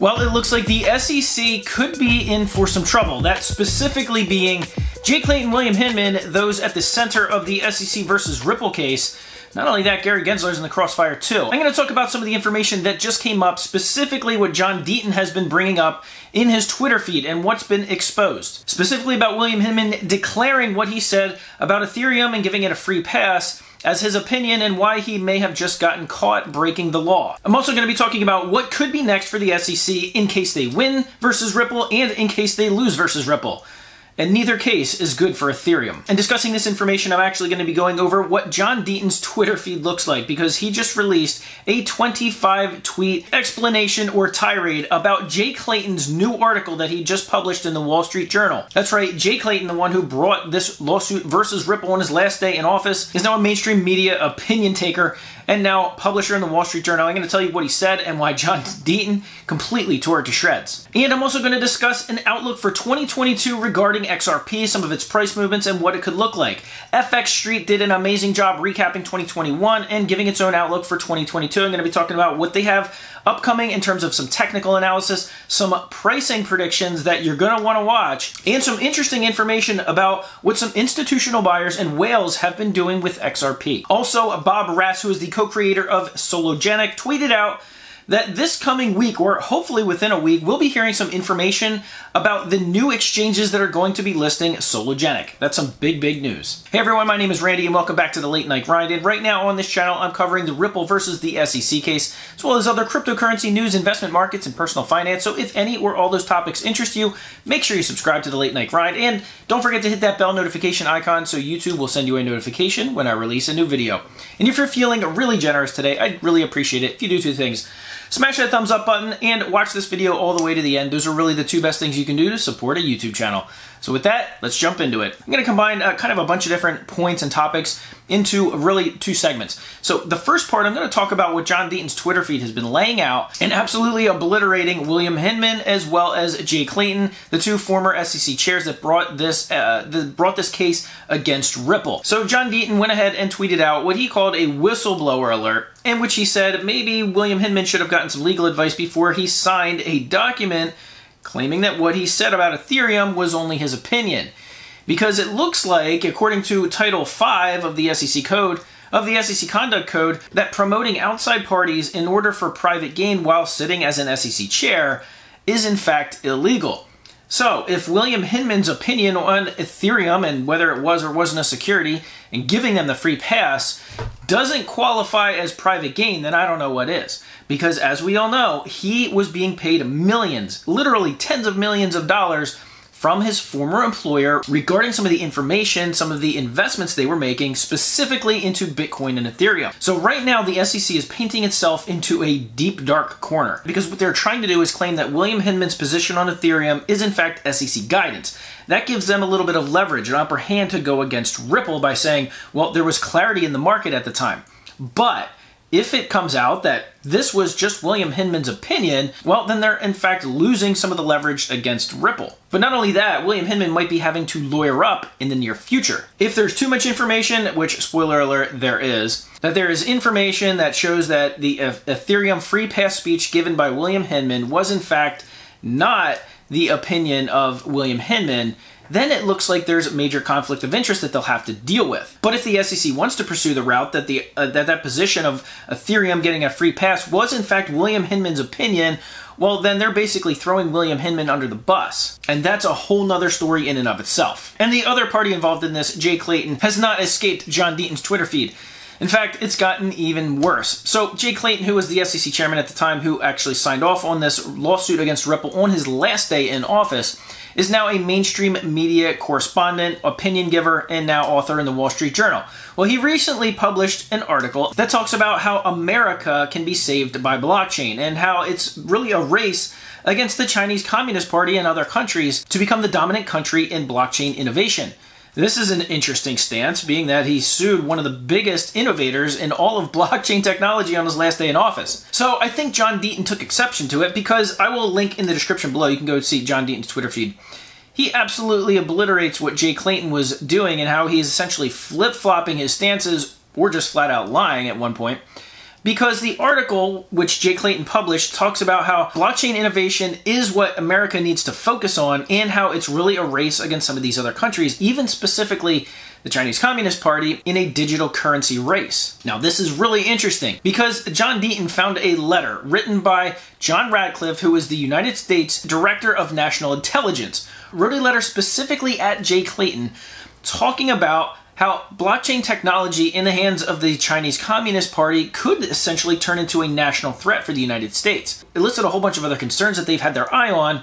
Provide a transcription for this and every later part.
Well, it looks like the SEC could be in for some trouble. That specifically being Jay Clayton, William Hinman, those at the center of the SEC versus Ripple case. Not only that, Gary Gensler's in the crossfire too. I'm going to talk about some of the information that just came up, specifically what John Deaton has been bringing up in his Twitter feed and what's been exposed. Specifically about William Hinman declaring what he said about Ethereum and giving it a free pass as his opinion and why he may have just gotten caught breaking the law. I'm also going to be talking about what could be next for the SEC in case they win versus Ripple and in case they lose versus Ripple. And neither case is good for Ethereum. And discussing this information, I'm actually going to be going over what John Deaton's Twitter feed looks like, because he just released a 25-tweet explanation or tirade about Jay Clayton's new article that he just published in the Wall Street Journal. That's right, Jay Clayton, the one who brought this lawsuit versus Ripple on his last day in office, is now a mainstream media opinion taker and now publisher in the Wall Street Journal. I'm going to tell you what he said and why John Deaton completely tore it to shreds. And I'm also going to discuss an outlook for 2022 regarding XRP, some of its price movements, and what it could look like. FXStreet did an amazing job recapping 2021 and giving its own outlook for 2022. I'm going to be talking about what they have upcoming in terms of some technical analysis, some pricing predictions that you're going to want to watch, and some interesting information about what some institutional buyers and whales have been doing with XRP. Also, Bob Rass, who is the co-creator of Sologenic, tweeted out that this coming week, or hopefully within a week, we'll be hearing some information about the new exchanges that are going to be listing Sologenic. That's some big, big news. Hey everyone, my name is Randy and welcome back to the Late Night Grind. And right now on this channel, I'm covering the Ripple versus the SEC case, as well as other cryptocurrency news, investment markets, and personal finance. So if any or all those topics interest you, make sure you subscribe to the Late Night Grind. And don't forget to hit that bell notification icon so YouTube will send you a notification when I release a new video. And if you're feeling really generous today, I'd really appreciate it if you do two things. Smash that thumbs up button and watch this video all the way to the end. Those are really the two best things you can do to support a YouTube channel. So with that, let's jump into it. I'm going to combine kind of a bunch of different points and topics into really two segments. So the first part, I'm going to talk about what John Deaton's Twitter feed has been laying out and absolutely obliterating William Hinman as well as Jay Clayton, the two former SEC chairs that brought this case against Ripple. So John Deaton went ahead and tweeted out what he called a whistleblower alert, in which he said maybe William Hinman should have gotten some legal advice before he signed a document claiming that what he said about Ethereum was only his opinion. Because it looks like, according to Title 5 of the SEC Code, of the SEC Conduct Code, that promoting outside parties in order for private gain while sitting as an SEC chair is in fact illegal. So, if William Hinman's opinion on Ethereum and whether it was or wasn't a security and giving them the free pass doesn't qualify as private gain, then I don't know what is. Because as we all know, he was being paid millions, literally tens of millions of dollars from his former employer regarding some of the information, some of the investments they were making specifically into Bitcoin and Ethereum. So right now the SEC is painting itself into a deep dark corner because what they're trying to do is claim that William Hinman's position on Ethereum is in fact SEC guidance. That gives them a little bit of leverage, an upper hand to go against Ripple by saying, well, there was clarity in the market at the time. But if it comes out that this was just William Hinman's opinion, well, then they're in fact losing some of the leverage against Ripple. But not only that, William Hinman might be having to lawyer up in the near future. If there's too much information, which, spoiler alert, there is, that there is information that shows that the Ethereum free pass speech given by William Hinman was in fact not the opinion of William Hinman, then it looks like there's a major conflict of interest that they'll have to deal with. But if the SEC wants to pursue the route that that position of Ethereum getting a free pass was in fact William Hinman's opinion, well, then they're basically throwing William Hinman under the bus. And that's a whole nother story in and of itself. And the other party involved in this, Jay Clayton, has not escaped John Deaton's Twitter feed. In fact, it's gotten even worse. So Jay Clayton, who was the SEC chairman at the time, who actually signed off on this lawsuit against Ripple on his last day in office, is now a mainstream media correspondent, opinion giver, and now author in the Wall Street Journal. Well, he recently published an article that talks about how America can be saved by blockchain and how it's really a race against the Chinese Communist Party and other countries to become the dominant country in blockchain innovation. This is an interesting stance, being that he sued one of the biggest innovators in all of blockchain technology on his last day in office. So I think John Deaton took exception to it, because I will link in the description below. You can go see John Deaton's Twitter feed. He absolutely obliterates what Jay Clayton was doing and how he's essentially flip-flopping his stances, or just flat out lying at one point, because the article which Jay Clayton published talks about how blockchain innovation is what America needs to focus on and how it's really a race against some of these other countries, even specifically the Chinese Communist Party, in a digital currency race. Now, this is really interesting because John Deaton found a letter written by John Radcliffe, who is the United States Director of National Intelligence, wrote a letter specifically at Jay Clayton talking about how blockchain technology in the hands of the Chinese Communist Party could essentially turn into a national threat for the United States. It listed a whole bunch of other concerns that they've had their eye on,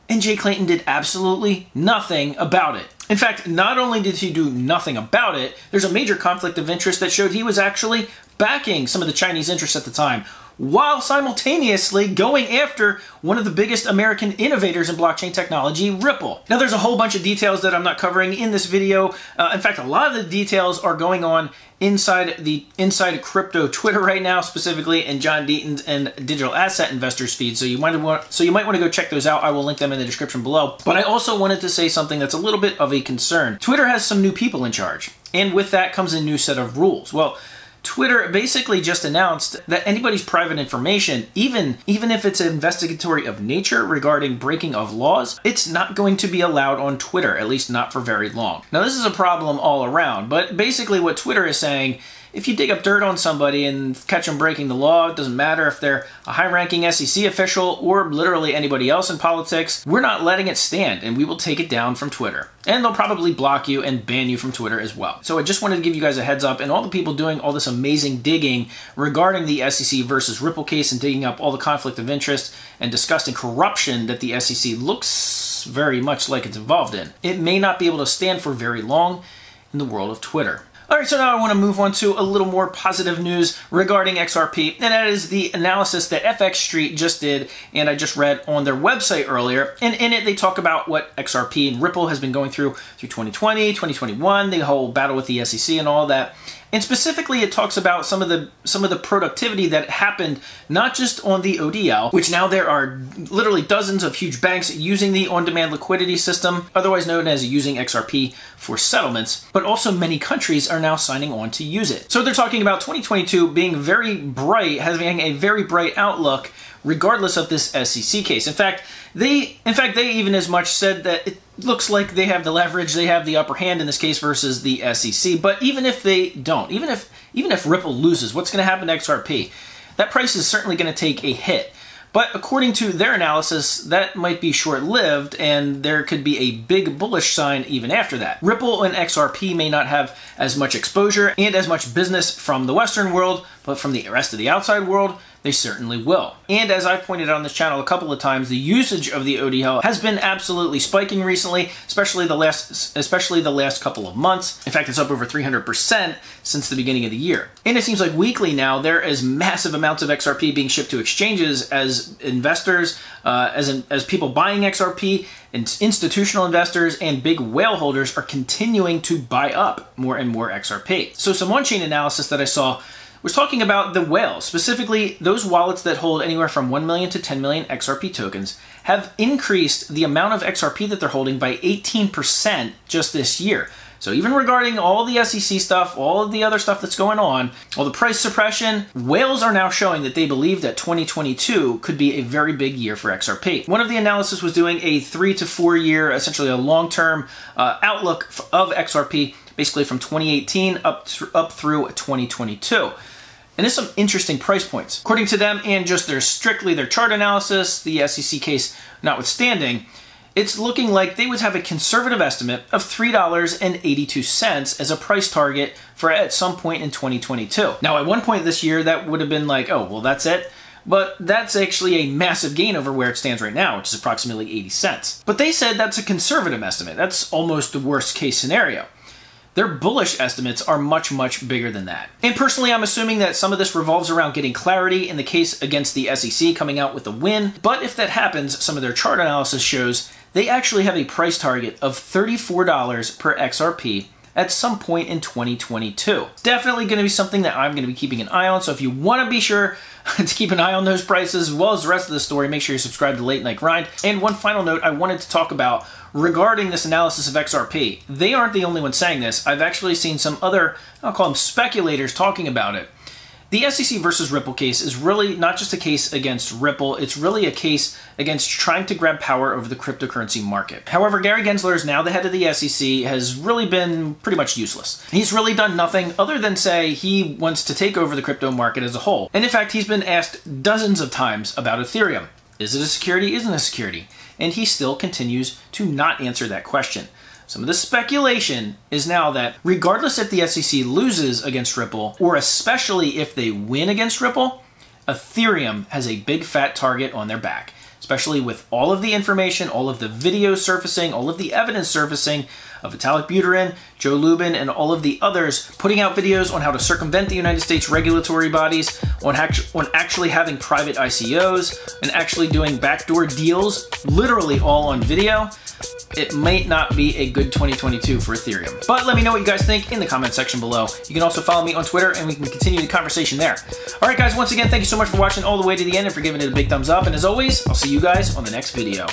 and Jay Clayton did absolutely nothing about it. In fact, not only did he do nothing about it, there's a major conflict of interest that showed he was actually backing some of the Chinese interests at the time, while simultaneously going after one of the biggest American innovators in blockchain technology, Ripple. Now, there's a whole bunch of details that I'm not covering in this video. In fact, a lot of the details are going on inside crypto Twitter right now, specifically in John Deaton's and Digital Asset Investors feed. So you might want to go check those out. I will link them in the description below. But I also wanted to say something that's a little bit of a concern. Twitter has some new people in charge, and with that comes a new set of rules. Well, Twitter basically just announced that anybody's private information, even if it's investigatory of nature regarding breaking of laws, it's not going to be allowed on Twitter, at least not for very long. Now, this is a problem all around, but basically what Twitter is saying, if you dig up dirt on somebody and catch them breaking the law, it doesn't matter if they're a high-ranking SEC official or literally anybody else in politics, we're not letting it stand, and we will take it down from Twitter. And they'll probably block you and ban you from Twitter as well. So I just wanted to give you guys a heads up, and all the people doing all this amazing digging regarding the SEC versus Ripple case and digging up all the conflict of interest and disgusting corruption that the SEC looks very much like it's involved in. It may not be able to stand for very long in the world of Twitter. Alright, so now I want to move on to a little more positive news regarding XRP, and that is the analysis that FXStreet just did, and I just read on their website earlier, and in it they talk about what XRP and Ripple has been going through 2020, 2021, the whole battle with the SEC and all that. And specifically, it talks about some of the productivity that happened, not just on the ODL, which now there are literally dozens of huge banks using the on-demand liquidity system, otherwise known as using XRP for settlements, but also many countries are now signing on to use it. So they're talking about 2022 being very bright, having a very bright outlook, regardless of this SEC case. In fact, they even as much said that it looks like they have the leverage, they have the upper hand in this case versus the SEC. But even if they don't, even if Ripple loses, what's going to happen to XRP? That price is certainly going to take a hit. But according to their analysis, that might be short-lived, and there could be a big bullish sign even after that. Ripple and XRP may not have as much exposure and as much business from the Western world, but from the rest of the outside world, they certainly will. And as I've pointed out on this channel a couple of times, the usage of the ODL has been absolutely spiking recently, especially the last couple of months. In fact, it's up over 300% since the beginning of the year. And it seems like weekly now there is massive amounts of XRP being shipped to exchanges as investors, as people buying XRP, and institutional investors and big whale holders are continuing to buy up more and more XRP. So some on-chain analysis that I saw was talking about the whales, specifically those wallets that hold anywhere from 1 million to 10 million XRP tokens, have increased the amount of XRP that they're holding by 18% just this year. So even regarding all the SEC stuff, all of the other stuff that's going on, all the price suppression, whales are now showing that they believe that 2022 could be a very big year for XRP. One of the analysis was doing a 3 to 4 year, essentially a long-term outlook of XRP, basically from 2018 up through 2022. And there's some interesting price points. According to them, and just strictly their chart analysis, the SEC case notwithstanding, it's looking like they would have a conservative estimate of $3.82 as a price target for at some point in 2022. Now, at one point this year, that would have been like, oh, well, that's it. But that's actually a massive gain over where it stands right now, which is approximately 80 cents. But they said that's a conservative estimate. That's almost the worst case scenario. Their bullish estimates are much, much bigger than that. And personally, I'm assuming that some of this revolves around getting clarity in the case against the SEC coming out with a win. But if that happens, some of their chart analysis shows they actually have a price target of $34 per XRP at some point in 2022. Definitely going to be something that I'm going to be keeping an eye on. So if you want to be sure to keep an eye on those prices as well as the rest of the story, make sure you subscribe to Late Night Grind. And one final note I wanted to talk about regarding this analysis of XRP. They aren't the only ones saying this. I've actually seen some other, I'll call them speculators, talking about it. The SEC versus Ripple case is really not just a case against Ripple, it's really a case against trying to grab power over the cryptocurrency market. However, Gary Gensler is now the head of the SEC, has really been pretty much useless. He's really done nothing other than say he wants to take over the crypto market as a whole. And in fact, he's been asked dozens of times about Ethereum. Is it a security? Isn't it a security? And he still continues to not answer that question. Some of the speculation is now that regardless if the SEC loses against Ripple, or especially if they win against Ripple, Ethereum has a big fat target on their back, especially with all of the information, all of the video surfacing, all of the evidence surfacing of Vitalik Buterin, Joe Lubin, and all of the others putting out videos on how to circumvent the United States regulatory bodies, on actually having private ICOs, and actually doing backdoor deals, literally all on video. It might not be a good 2022 for Ethereum. But let me know what you guys think in the comment section below. You can also follow me on Twitter and we can continue the conversation there. All right, guys, once again, thank you so much for watching all the way to the end and for giving it a big thumbs up. And as always, I'll see you guys on the next video.